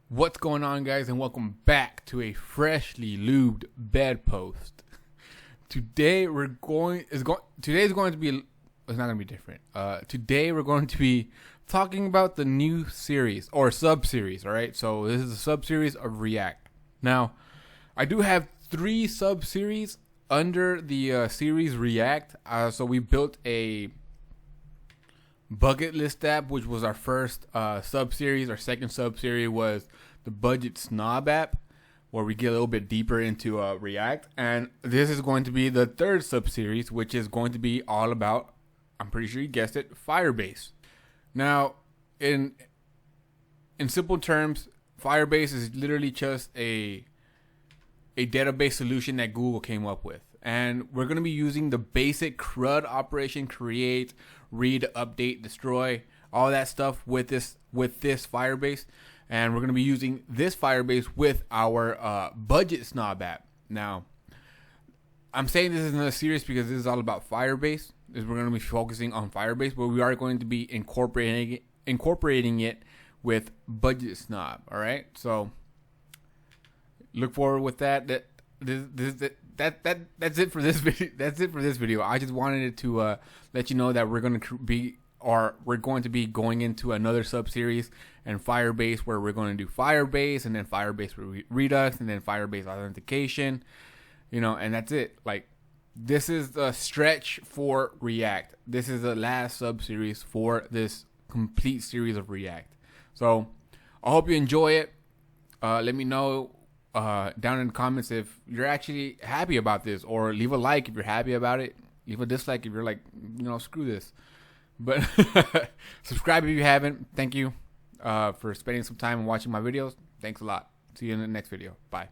What's going on, guys, and welcome back to a freshly lubed bedpost. Today today's going to be it's not going to be different. Today we're going to be talking about the new series or sub-series, all right? So this is a sub-series of React. Now, I do have 3 sub-series under the series React. So we built a bucket list app, which was our first sub-series. Our second sub-series was the budget snob app, where we get a little bit deeper into React. And this is going to be the third sub-series, which is going to be all about, I'm pretty sure you guessed it, Firebase. Now, in simple terms, Firebase is literally just a database solution that Google came up with. And we're going to be using the basic CRUD operation: create, read, update, destroy, all that stuff with this Firebase. And we're going to be using this Firebase with our budget snob app. Now, I'm saying this is not serious because this is all about Firebase. We're going to be focusing on Firebase, but we are going to be incorporating it with budget snob. All right, so look forward with that. That's it for this video. That's it for this video. I just wanted to let you know that we're going to be going into another sub series and Firebase, where we're going to do Firebase and then Firebase Redux and then Firebase authentication, and that's it. Like, this is the stretch for React. This is the last sub series for this complete series of React. So I hope you enjoy it. Let me know down in the comments if you're actually happy about this, or leave a like if you're happy about it. Leave a dislike if you're like, screw this. But subscribe if you haven't. Thank you for spending some time and watching my videos. Thanks a lot. See you in the next video. Bye.